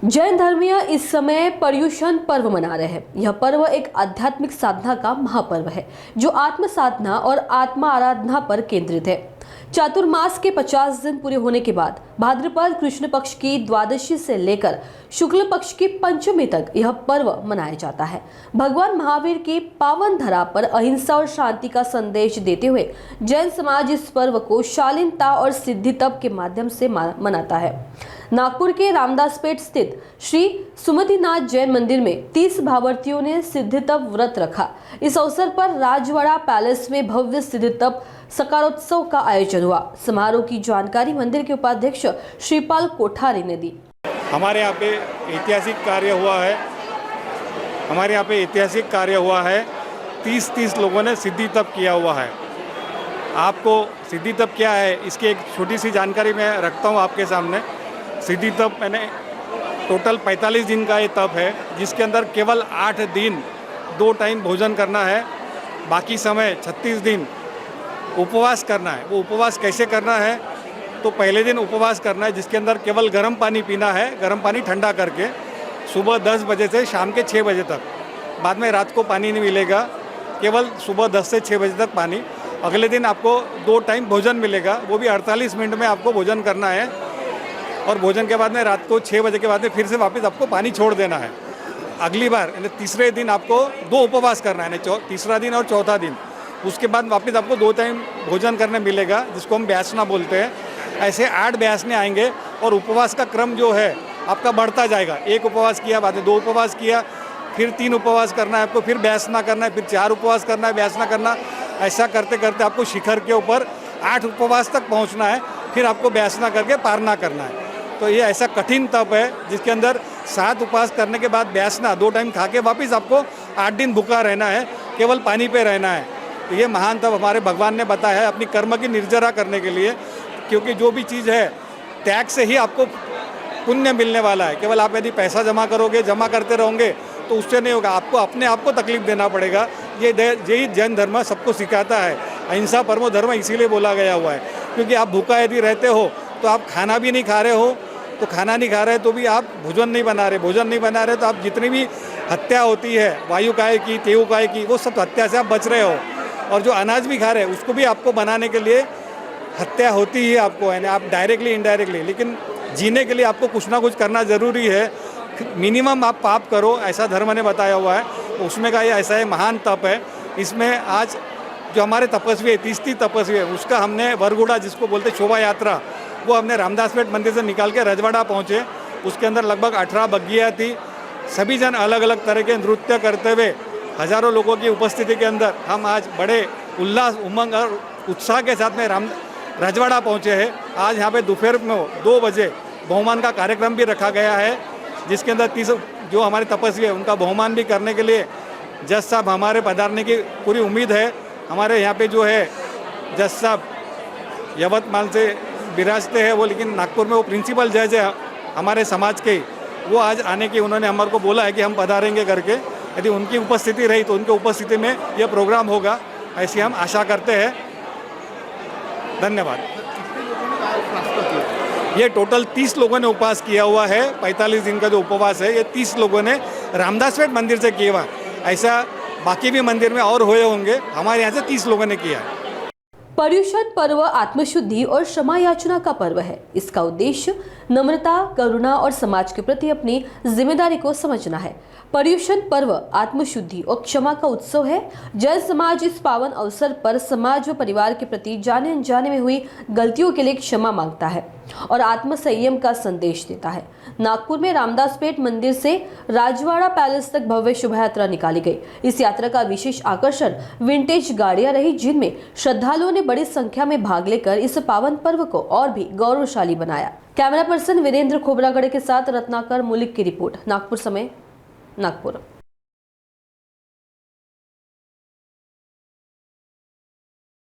जैन धर्मीय इस समय पर्युषण पर्व मना रहे हैं। यह पर्व एक आध्यात्मिक साधना का महापर्व है जो आत्म साधना और आत्मा आराधना पर केंद्रित है। चातुर्मास के 50 दिन पूरे होने के बाद भाद्रपद कृष्ण पक्ष की द्वादशी से लेकर शुक्ल पक्ष की पंचमी तक यह पर्व मनाया जाता है। भगवान महावीर की पावन धरा पर अहिंसा और शांति का संदेश देते हुए जैन समाज इस पर्व को शालीनता और सिद्धि तप के माध्यम से मनाता है। नागपुर के रामदासपेट स्थित श्री सुमतिनाथ जैन मंदिर में 30 भावार्थियों ने सिद्धि तप व्रत रखा। इस अवसर पर राजवाड़ा पैलेस में भव्य सिद्धि तप सकारोत्सव का आयोजन हुआ। समारोह की जानकारी मंदिर के उपाध्यक्ष श्रीपाल कोठारी ने दी। हमारे यहाँ पे ऐतिहासिक कार्य हुआ है। 30 लोगों ने सिद्धि तप किया हुआ है। आपको सिद्धि तप क्या है इसकी एक छोटी सी जानकारी मैं रखता हूँ आपके सामने। सिद्धि तप मैंने टोटल 45 दिन का ये तप है जिसके अंदर केवल 8 दिन 2 टाइम भोजन करना है, बाकी समय 36 दिन उपवास करना है। वो उपवास कैसे करना है तो पहले दिन उपवास करना है जिसके अंदर केवल गर्म पानी पीना है, गर्म पानी ठंडा करके सुबह 10 बजे से शाम के 6 बजे तक। बाद में रात को पानी नहीं मिलेगा, केवल सुबह 10 से 6 बजे तक पानी। अगले दिन आपको 2 टाइम भोजन मिलेगा, वो भी 48 मिनट में आपको भोजन करना है और भोजन के बाद में रात को 6 बजे के बाद में फिर से वापस आपको पानी छोड़ देना है। अगली बार यानी तीसरे दिन आपको 2 उपवास करना है, तीसरा दिन और चौथा दिन। उसके बाद वापस आपको 2 टाइम भोजन करने मिलेगा जिसको हम ब्यासना बोलते हैं। ऐसे 8 ब्यासने आएंगे और उपवास का क्रम जो है आपका बढ़ता जाएगा। 1 उपवास किया, बाद में 2 उपवास किया, फिर 3 उपवास करना है आपको, फिर ब्यासना करना है, फिर 4 उपवास करना है, ब्यासना करना। ऐसा करते करते आपको शिखर के ऊपर 8 उपवास तक पहुँचना है, फिर आपको ब्यासना करके पारना करना है। तो ये ऐसा कठिन तप है जिसके अंदर 7 उपवास करने के बाद ब्यासना 2 टाइम खा के वापस आपको 8 दिन भूखा रहना है, केवल पानी पे रहना है। तो ये महान तप हमारे भगवान ने बताया है अपनी कर्म की निर्जरा करने के लिए, क्योंकि जो भी चीज़ है त्याग से ही आपको पुण्य मिलने वाला है। केवल आप यदि पैसा जमा करोगे, जमा करते रहोगे तो उससे नहीं होगा, आपको अपने आप को तकलीफ देना पड़ेगा। यही जैन धर्म सबको सिखाता है। अहिंसा परमो धर्म इसीलिए बोला गया हुआ है, क्योंकि आप भूखा यदि रहते हो तो आप खाना भी नहीं खा रहे हो, तो खाना नहीं खा रहे तो भी आप भोजन नहीं बना रहे तो आप जितनी भी हत्या होती है वायुकाय की, तेयुकाय की, वो सब हत्या से आप बच रहे हो। और जो अनाज भी खा रहे हैं उसको भी आपको बनाने के लिए हत्या होती ही आपको, यानी आप डायरेक्टली इनडायरेक्टली, लेकिन जीने के लिए आपको कुछ ना कुछ करना ज़रूरी है। मिनिमम आप पाप करो, ऐसा धर्म ने बताया हुआ है। उसमें का ये ऐसा है महान तप है। इसमें आज जो हमारे तपस्वी है, 30 तपस्वी है, उसका हमने वरघोड़ा जिसको बोलते शोभा यात्रा, वो हमने रामदासपेट मंदिर से निकाल के रजवाड़ा पहुँचे। उसके अंदर लगभग 18 बग्गियाँ थी। सभी जन अलग अलग तरह के नृत्य करते हुए हज़ारों लोगों की उपस्थिति के अंदर हम आज बड़े उल्लास, उमंग और उत्साह के साथ में रजवाड़ा पहुँचे हैं। आज यहाँ पे दोपहर में 2 बजे बहुमान का कार्यक्रम भी रखा गया है, जिसके अंदर 30 जो हमारे तपस्वी है उनका बहुमान भी करने के लिए जज साहब हमारे पधारने की पूरी उम्मीद है। हमारे यहाँ पे जो है जज साहब यवतमाल से विराजते हैं वो, लेकिन नागपुर में वो प्रिंसिपल जज है हमारे समाज के, वो आज आने की उन्होंने हमारे को बोला है कि हम पधारेंगे करके। यदि उनकी उपस्थिति रही तो उनकी उपस्थिति में यह प्रोग्राम होगा, ऐसी हम आशा करते हैं। धन्यवाद। ये टोटल 30 लोगों ने उपवास किया हुआ है। 45 दिन का जो उपवास है ये 30 लोगों ने रामदासपेट मंदिर से किया हुआ। ऐसा बाकी भी मंदिर में और हुए होंगे, हमारे यहाँ से 30 लोगों ने किया है। पर्युषण पर्व आत्मशुद्धि और क्षमा याचना का पर्व है। इसका उद्देश्य नम्रता, करुणा और समाज के प्रति अपनी जिम्मेदारी को समझना है। पर्युषण पर्व आत्मशुद्धि और क्षमा का उत्सव है। जैन समाज इस पावन अवसर पर समाज व परिवार के प्रति जाने अनजाने में हुई गलतियों के लिए क्षमा मांगता है और आत्म संयम का संदेश देता है। नागपुर में रामदासपेट मंदिर से राजवाड़ा पैलेस तक भव्य शोभा यात्रा निकाली गई। इस यात्रा का विशेष आकर्षण विंटेज गाड़ियां रही, जिनमें श्रद्धालुओं ने बड़ी संख्या में भाग लेकर इस पावन पर्व को और भी गौरवशाली बनाया। कैमरा पर्सन वीरेंद्र खोबरागढ़ के साथ रत्नाकर मुलिक की रिपोर्ट। नागपुर समय, नागपुर।